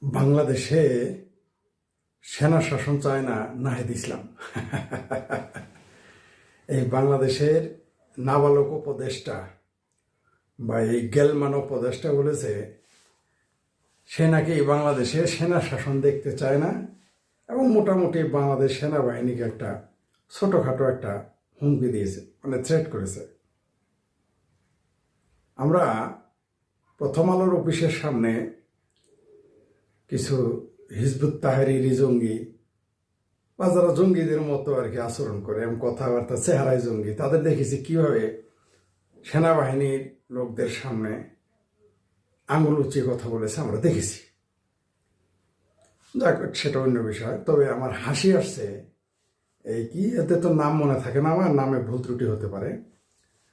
বাংলাদেশে সেনা শাসন চায় না নাহিদ ইসলাম। এই বাংলাদেশের নাবালক উপদেষ্টা বা এই গেলমান উপদেষ্টা বলেছে সে নাকি বাংলাদেশে সেনা শাসন দেখতে চায় না এবং মোটামুটি বাংলাদেশ সেনাবাহিনীকে একটা ছোটোখাটো একটা হুমকি দিয়েছে, মানে থ্রেট করেছে। আমরা প্রথম আলোর অফিসের সামনে কিছু হিজবুত তাহরিরি জঙ্গি বা যারা জঙ্গিদের মতো আর কি আচরণ করে এবং কথাবার্তা চেহারায় জঙ্গি, তাদের দেখেছি কিভাবে সেনাবাহিনীর লোকদের সামনে আঙুল উঁচিয়ে কথা বলেছে আমরা দেখেছি। যাক, সেটা অন্য বিষয়। তবে আমার হাসি আসছে এই কি, এতে তো নাম মনে থাকে না, আমার নামে ভুল ত্রুটি হতে পারে,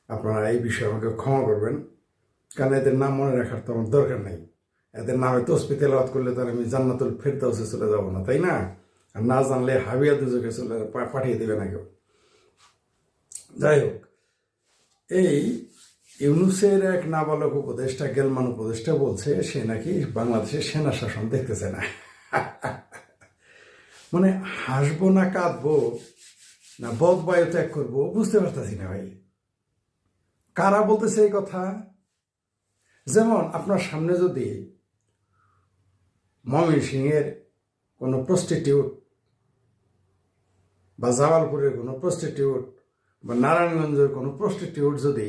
আপনারা এই বিষয়ে আমাকে ক্ষমা করবেন, কারণ এদের নাম মনে রাখার তো আমার দরকার নেই। এদের নামে তসবিহ তেলাওয়াত করলে তার আমি জান্নাতুল ফেরদাউসে চলে যাব না, তাই না? আর না জানলে হাবিয়া দুজকে চলে পাঠিয়ে দেবে না কেউ। যাই হোক, এই ইউনুসের এক নাবালক উপদেষ্টা, গেলমান উপদেষ্টা বলছে সে নাকি বাংলাদেশের সেনা শাসন দেখতেছে না। মানে হাসবো না কাঁদবো না বদবায়ু ত্যাগ করবো বুঝতে পারতেছি না ভাই। কারা বলতেছে এই কথা? যেমন আপনার সামনে যদি ময়মনসিংহের কোনো প্রস্টিটিউট বা জামালপুরের কোনো প্রস্টিটিউট বা নারায়ণগঞ্জের কোনো প্রস্টিটিউট যদি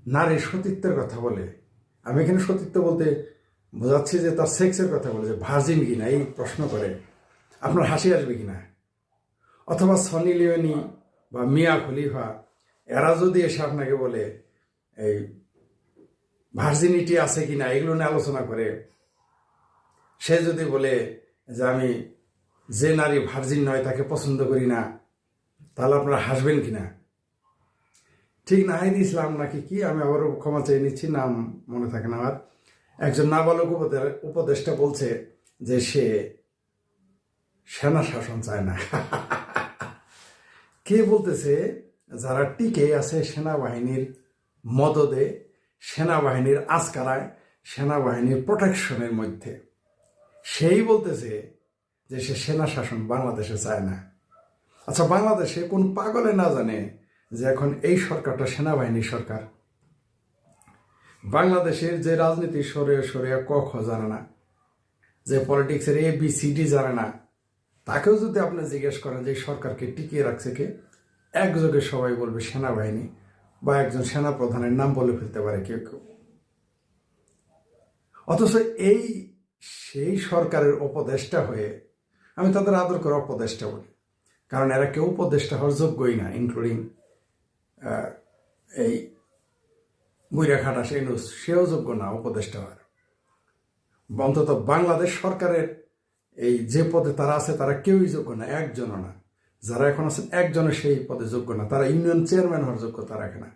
নারীর সতীত্বের কথা বলে, আমি এখানে সতীত্ব বলতে বোঝাচ্ছি যে তার সেক্সের কথা বলে, যে ভার্জিন কিনা এই প্রশ্ন করে, আপনার হাসি আসবে কিনা? অথবা সনি লিওনি বা মিয়া খলিফা এরা যদি এসে আপনাকে বলে এই ভার্জিনিটি আছে কিনা এগুলো নিয়ে আলোচনা করে, সে যদি বলে যে আমি যে নারী ভার্জিন নয় তাকে পছন্দ করি না, তাহলে আপনারা হাসবেন কিনা? ঠিক নাহিদ ইসলাম নাকি কি, আমি আবারও ক্ষমা চেয়ে নিচ্ছি, নাম মনে থাকে না আমার, একজন নাবালক উপদেষ্টা বলছে যে সে সেনা শাসন চায় না। কে বলতেছে? যারা টিকে আছে সেনাবাহিনীর মদদে, সেনাবাহিনীর আজকারায়, সেনাবাহিনীর প্রোটেকশনের মধ্যে, সেই বলতেছে যে সে সেনা শাসন বাংলাদেশে চায় না। আচ্ছা, বাংলাদেশে কোন পাগলে না জানে যে এখন এই সরকারটা সেনাবাহিনীর সরকার? বাংলাদেশের যে রাজনীতি সরে সরে ক খ জানে না, যে পলিটিক্সের ABCD জানে না, তাকেও যদি আপনি জিজ্ঞেস করেন যে সরকারকে টিকিয়ে রাখছে কে, একযোগে সবাই বলবে সেনাবাহিনী বা একজন সেনা প্রধানের নাম বলে ফেলতে পারে কেউ কেউ। অথচ এই সেই সরকারের উপদেষ্টা হয়ে, আমি তাদের আদর করে উপদেষ্টা বলি, কারণ এরা কেউ উপদেষ্টা হওয়ার যোগ্যই না, ইনক্লুডিং এই বুইরা খাটা ইউনূস, সেও যোগ্য না উপদেষ্টা হওয়ার। অন্তত বাংলাদেশ সরকারের এই যে পদে তারা আছে তারা কেউই যোগ্য না, একজনও না। যারা এখন আছেন একজনের সেই পদে যোগ্য না, তারা ইউনিয়ন চেয়ারম্যান হওয়ার যোগ্যতা রাখে না।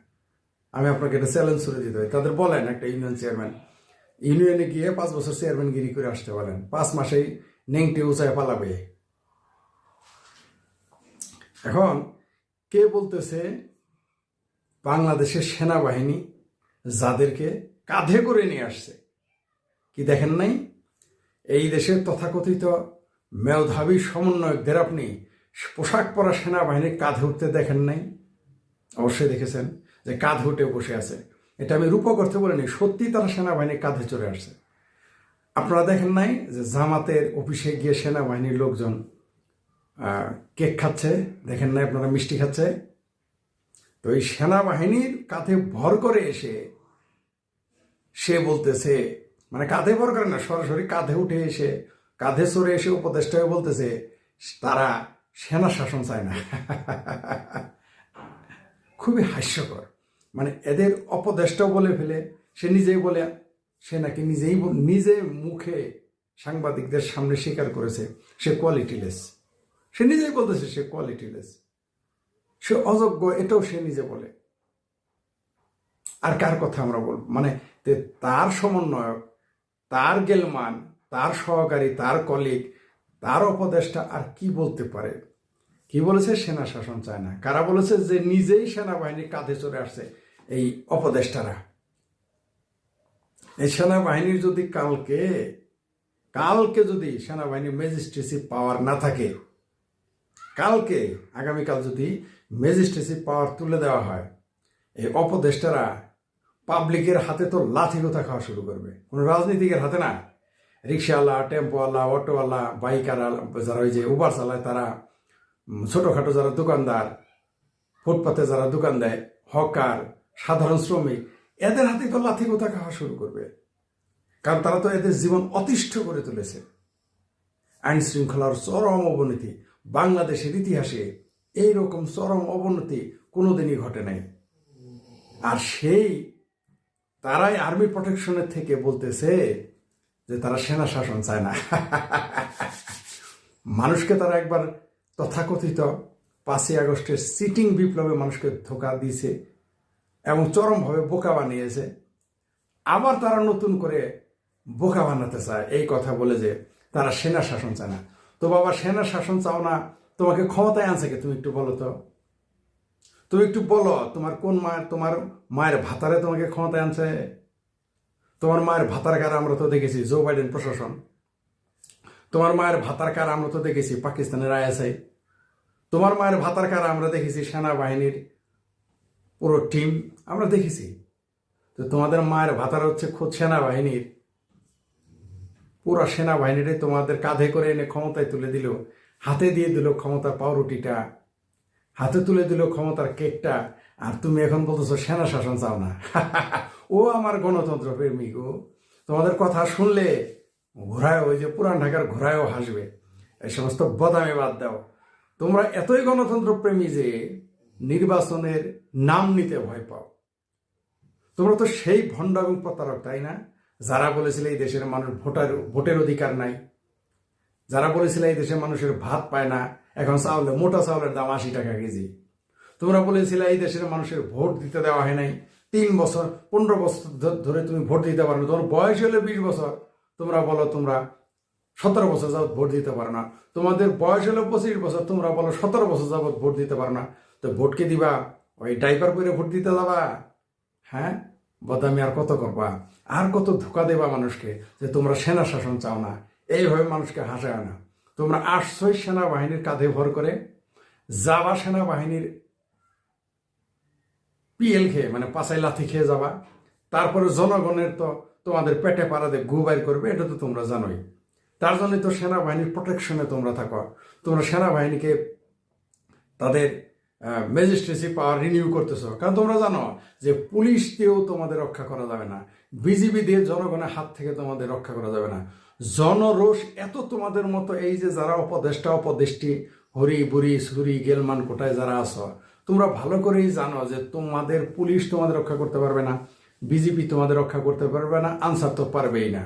আমি আপনাকে এটা চ্যালেঞ্জ করে দিতে হয়, তাদের বলেন একটা ইউনিয়ন চেয়ারম্যান ইউনিয়নে গিয়ে 5 বছর চেয়ারম্যানগিরি করে আসতে বলেন, 5 মাসেই নেংটি উঁচায় পালাবে। এখন কে বলতেছে বাংলাদেশের সেনাবাহিনী যাদেরকে কাঁধে করে নিয়ে আসছে, কি দেখেন নাই? এই দেশের তথাকথিত মেধাবী সমন্বয়কদের আপনি পোশাক পরা সেনাবাহিনীর কাঁধে উঠতে দেখেন নাই? অবশ্যই দেখেছেন যে কাঁধে উঠে বসে আছে। এটা আমি রূপক করতে বলিনি, সত্যি তারা সেনাবাহিনীর কাঁধে চড়ে আসছে। আপনারা দেখেন নাই যে জামাতের অফিসে গিয়ে সেনাবাহিনীর লোকজন কেক খাচ্ছে? দেখেন নাই আপনারা মিষ্টি খাচ্ছে? তো এই সেনাবাহিনীর কাঁধে ভর করে এসে সে বলতেছে, মানে কাঁধে ভর করে না, সরাসরি কাঁধে উঠে এসে, কাঁধে চড়ে এসে উপদেষ্টা হয়ে বলতেছে তারা সেনা শাসন চায় না। খুবই হাস্যকর। মানে এদের অপদেষ্টাও বলে ফেলে, সে নিজেই বলে, সে নাকি নিজে মুখে সাংবাদিকদের সামনে স্বীকার করেছে সে কোয়ালিটিলেস। সে নিজেই বলতেছে সে কোয়ালিটিলেস, সে অযোগ্য, এটাও সে নিজে বলে। আর কার কথা আমরা বলবো? মানে তার সমন্বয়ক, তার গেলমান, তার সহকারী, তার কলিগ, তার উপদেষ্টা আর কি বলতে পারে? কি বলেছে? সেনা শাসন চায় না। কারা বলেছে? যে নিজেই সেনাবাহিনীর কাঁধে চলে আসছে এই উপদেষ্টারা। এই সেনাবাহিনীর যদি কালকে কালকে যদি সেনাবাহিনীর ম্যাজিস্ট্রেসি পাওয়ার না থাকে, কালকে আগামীকাল যদি ম্যাজিস্ট্রেসি পাওয়ার তুলে দেওয়া হয়, এই অপদেষ্টারা পাবলিকের হাতে তো লাথি গোথা খাওয়া শুরু করবে। কোনো রাজনীতিকের হাতে না, রিক্সাওয়ালা, টেম্পোওয়ালা, অটোওয়ালা, বাইকাররা, যারা ওই যে উবার চালায়, তারা ছোটোখাটো যারা দোকানদার, ফুটপাতে যারা দোকান দেয়, হকার, সাধারণ শ্রমিক, এদের হাতে তো লাথি গোথা খাওয়া শুরু করবে। কারণ তারা তো এদের জীবন অতিষ্ঠ করে তুলেছে। আইন শৃঙ্খলার চরম অবনতি, বাংলাদেশের ইতিহাসে এইরকম চরম অবনতি কোনোদিনই ঘটে নাই। আর সেই তারাই আর্মি প্রোটেকশনের থেকে বলতেছে যে তারা সেনা শাসন চায় না। মানুষকে তারা একবার তথাকথিত 5ই আগস্টের সিটিং বিপ্লবে মানুষকে ধোঁকা দিয়েছে এবং চরমভাবে বোকা বানিয়েছে। আবার তারা নতুন করে বোকা বানাতে চায় এই কথা বলে যে তারা সেনা শাসন চায় না। তো বাবা, সেনা শাসন চাও না, তোমাকে ক্ষমতায় আনছে কে? তুমি একটু বলো তো, তুমি একটু বলো, তোমার কোন মায়ের, তোমার মায়ের ভাতারে তোমাকে ক্ষমতায় আনছে? তোমার মায়ের ভাতার কার আমরা তো দেখেছি জো বাইডেন প্রশাসন, তোমার মায়ের ভাতার কার আমরা তো দেখেছি পাকিস্তানের আইএসআই, তোমার মায়ের ভাতার কার আমরা দেখেছি সেনাবাহিনীর পুরো টিম আমরা দেখেছি। তো তোমাদের মায়ের ভাতার হচ্ছে খোদ সেনাবাহিনীর, পুরো সেনাবাহিনীটাই তোমাদের কাঁধে করে এনে ক্ষমতায় তুলে দিল, হাতে দিয়ে দিল ক্ষমতার পাউরুটিটা, হাতে তুলে দিল ক্ষমতার কেকটা, আর তুমি এখন বলতেছো সেনা শাসন চাও না। ও আমার গণতন্ত্র প্রেমিক, ও তোমাদের কথা শুনলে ঘোড়ায়, ওই যে পুরান ঢাকার ঘোড়ায়ও হাসবে। এই সমস্ত বদামে বাদ দাও। তোমরা এতই গণতন্ত্র প্রেমী যে নির্বাচনের নাম নিতে ভয় পাও। তোমরা তো সেই ভণ্ড এবং প্রতারক, তাই না? যারা বলেছিলে এই দেশের মানুষ ভোটের অধিকার নাই, যারা বলেছিলে এই দেশের মানুষের ভাত পায় না, এখন মোটা চাউলের দাম 80 টাকা কেজি। তোমরা বলেছিলে এই দেশের মানুষের ভোট দিতে দেওয়া হয় নাই, 3 বছর 15 বছর ধরে তুমি ভোট দিতে পারো না। তোমার বয়স হলে 20 বছর, তোমরা বলো তোমরা 17 বছর যাবৎ ভোট দিতে পারো না। তোমাদের বয়স হলো 25 বছর, তোমরা বলো 17 বছর যাবৎ ভোট দিতে পারো না। তো ভোটকে দিবা ওই ডাইপার পরে ভোট দিতে যাবা? হ্যাঁ, বদামি আর কত করবা? আর কত ধোকা দেবা মানুষকে যে তোমরা সেনা শাসন চাও না? এইভাবে মানুষকে হাসায় না। তোমরা আসছই সেনাবাহিনীর কাঁধে ভর করে, যাবা সেনাবাহিনীর পিএল খেয়ে, মানে পাছায় লাথি খেয়ে যাবা। তারপরে জনগণের তো তোমাদের পেটে পাড়াতে গু বাইর করবে, এটা তো তোমরা জানোই। তার জন্যই তো সেনাবাহিনীর প্রোটেকশনে তোমরা থাকো। তোমরা সেনাবাহিনীকে তাদের ম্যাজিস্ট্রেসি পাওয়ার রিনিউ করতেছো, কারণ তোমরা জানো যে পুলিশ দিয়েও তোমাদের রক্ষা করা যাবে না, বিজিবি দিয়ে জনগণের হাত থেকে তোমাদের রক্ষা করা যাবে না। জনরোষ এত তোমাদের মতো, এই যে যারা উপদেষ্টা উপদেষ্টি হরি বুড়ি সুরি গেলমান কোটায় যারা আছো, তোমরা ভালো করেই জানো যে তোমাদের পুলিশ তোমাদের রক্ষা করতে পারবে না, বিজিবি তোমাদের রক্ষা করতে পারবে না, আনসার তো পারবেই না।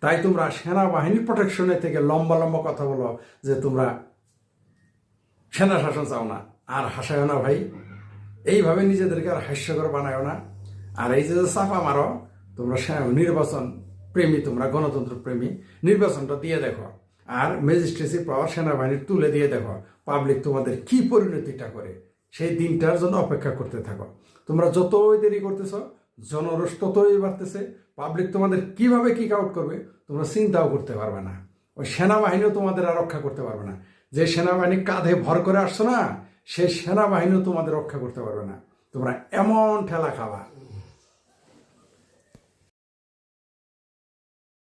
তাই তোমরা সেনাবাহিনীর প্রোটেকশনের থেকে লম্বা লম্বা কথা বলো যে তোমরা সেনা শাসন চাও না। আর হাসায়ও না ভাই, এইভাবে নিজেদেরকে আর হাস্যকর বানায়ও না। আর এই যে চাপা মারো, তোমরা নির্বাচন প্রেমী, তোমরা গণতন্ত্র প্রেমী, নির্বাচনটা দিয়ে দেখো, আর ম্যাজিস্ট্রেসি পাওয়ার সেনাবাহিনীর তুলে দিয়ে দেখো পাবলিক তোমাদের কি পরিণতিটা করে। সেই দিনটার জন্য অপেক্ষা করতে থাকো। তোমরা যতই দেরি করতেছ, জনরোষ ততই বাড়তেছে। পাবলিক তোমাদের কিভাবে কিক আউট করবে তোমরা চিন্তাও করতে পারবে না। ওই সেনাবাহিনীও তোমাদের আর রক্ষা করতে পারবে না। যে সেনাবাহিনী কাঁধে ভর করে আসছো না, সেই সেনাবাহিনীও তোমাদের রক্ষা করতে পারবে না। তোমরা এমন ঠেলা খাবা।